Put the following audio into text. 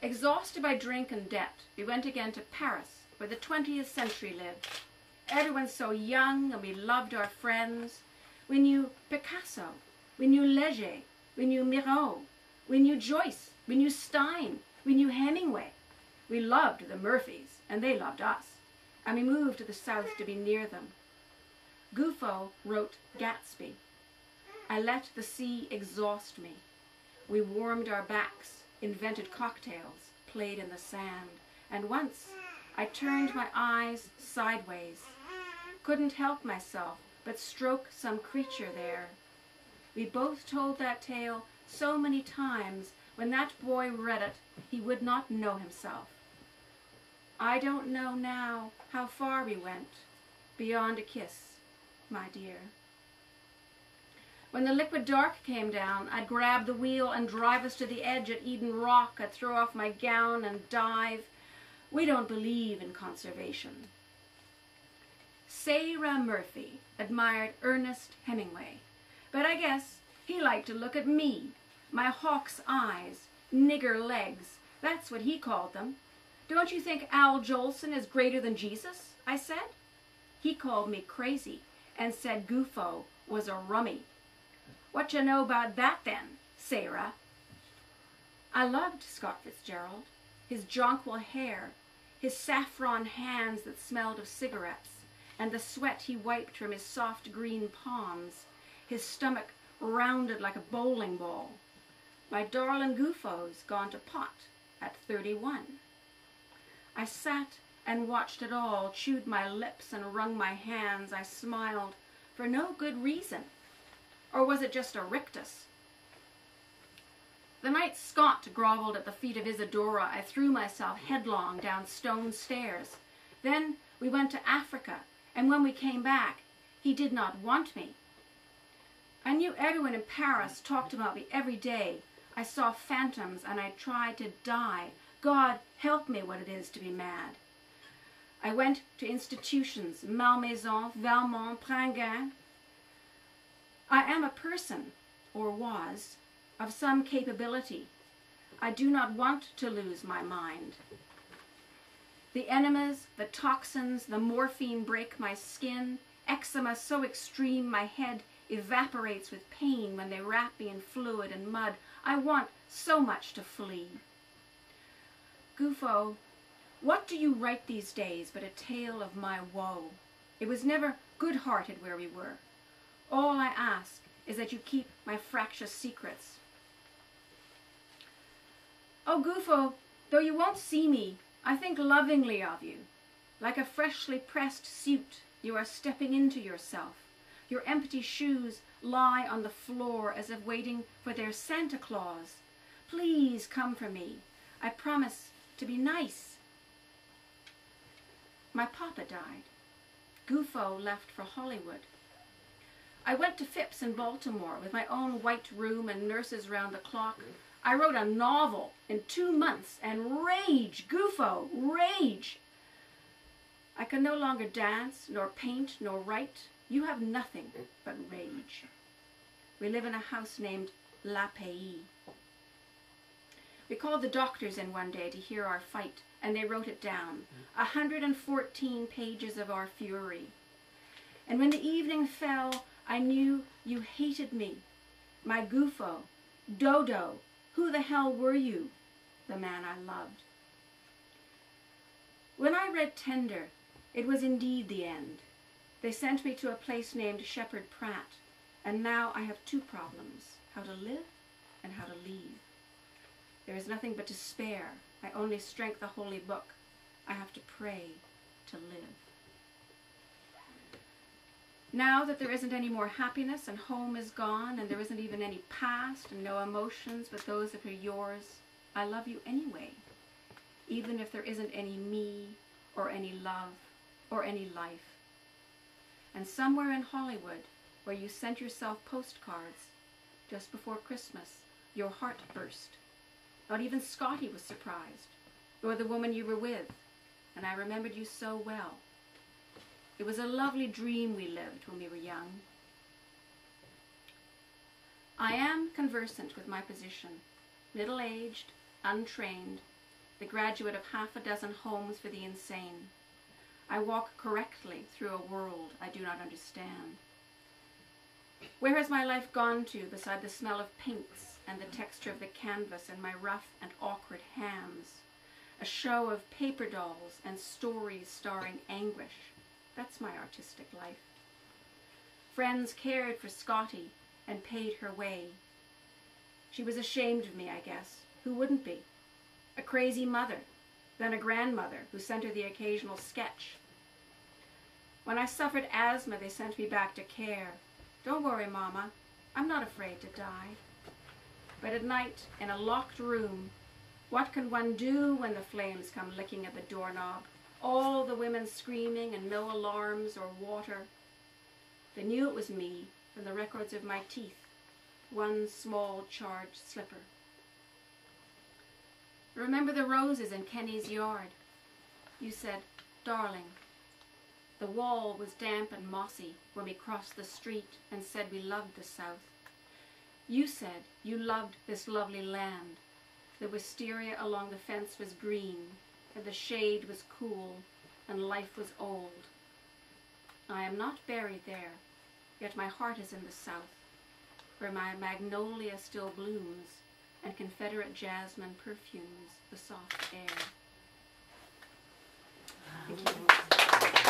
Exhausted by drink and debt, we went again to Paris, where the 20th century lived. Everyone so young, and we loved our friends. We knew Picasso, we knew Leger, we knew Miro, we knew Joyce, we knew Stein, we knew Hemingway. We loved the Murphys, and they loved us, and we moved to the south to be near them. Gouffo wrote Gatsby. I let the sea exhaust me. We warmed our backs, invented cocktails, played in the sand, and once I turned my eyes sideways. Couldn't help myself but stroke some creature there. We both told that tale so many times, when that boy read it, he would not know himself. I don't know now how far we went, beyond a kiss, my dear. When the liquid dark came down, I'd grab the wheel and drive us to the edge at Eden Rock. I'd throw off my gown and dive. We don't believe in conservation. Sarah Murphy admired Ernest Hemingway, but I guess he liked to look at me, my hawk's eyes, nigger legs. That's what he called them. Don't you think Al Jolson is greater than Jesus? I said. He called me crazy and said Gouffo was a rummy. What you know about that then, Sarah? I loved Scott Fitzgerald, his jonquil hair, his saffron hands that smelled of cigarettes, and the sweat he wiped from his soft green palms, his stomach rounded like a bowling ball. My darling Gouffo's gone to pot at 31. I sat and watched it all, chewed my lips and wrung my hands. I smiled for no good reason. Or was it just a rictus? The night Scott grovelled at the feet of Isadora, I threw myself headlong down stone stairs. Then we went to Africa, and when we came back, he did not want me. I knew everyone in Paris talked about me every day. I saw phantoms, and I tried to die. God help me what it is to be mad. I went to institutions, Malmaison, Valmont, Pringin. I am a person, or was, of some capability. I do not want to lose my mind. The enemas, the toxins, the morphine break my skin. Eczema so extreme my head evaporates with pain when they wrap me in fluid and mud. I want so much to flee. Gouffo, what do you write these days but a tale of my woe? It was never good-hearted where we were. All I ask is that you keep my fractious secrets. Oh, Gouffo, though you won't see me, I think lovingly of you. Like a freshly pressed suit, you are stepping into yourself. Your empty shoes lie on the floor as if waiting for their Santa Claus. Please come for me. I promise to be nice. My papa died. Gouffo left for Hollywood. I went to Phipps in Baltimore with my own white room and nurses round the clock. I wrote a novel in 2 months, and rage, Gouffo, rage. I can no longer dance, nor paint, nor write. You have nothing but rage. We live in a house named La Pays. We called the doctors in one day to hear our fight, and they wrote it down. 114 pages of our fury. And when the evening fell, I knew you hated me. My Gouffo, Dodo, who the hell were you? The man I loved. When I read Tender, it was indeed the end. They sent me to a place named Shepherd Pratt, and now I have 2 problems, how to live and how to leave. There is nothing but despair. I only strength the holy book. I have to pray to live. Now that there isn't any more happiness and home is gone and there isn't even any past and no emotions but those that are yours, I love you anyway, even if there isn't any me or any love or any life. And somewhere in Hollywood, where you sent yourself postcards just before Christmas, your heart burst. Not even Scotty was surprised, nor the woman you were with, and I remembered you so well. It was a lovely dream we lived when we were young. I am conversant with my position, middle-aged, untrained, the graduate of half a dozen homes for the insane. I walk correctly through a world I do not understand. Where has my life gone to beside the smell of paints and the texture of the canvas in my rough and awkward hands? A show of paper dolls and stories starring anguish. That's my artistic life. Friends cared for Scotty and paid her way. She was ashamed of me, I guess. Who wouldn't be? A crazy mother, then a grandmother who sent her the occasional sketch. When I suffered asthma, they sent me back to care. Don't worry, Mama, I'm not afraid to die. But at night, in a locked room, what can one do when the flames come licking at the doorknob? All the women screaming and no alarms or water. They knew it was me from the records of my teeth, one small charred slipper. Remember the roses in Kenny's yard? You said, darling. The wall was damp and mossy when we crossed the street and said we loved the South. You said you loved this lovely land. The wisteria along the fence was green, and the shade was cool, and life was old. I am not buried there, yet my heart is in the South, where my magnolia still blooms, and Confederate jasmine perfumes the soft air. Thank you.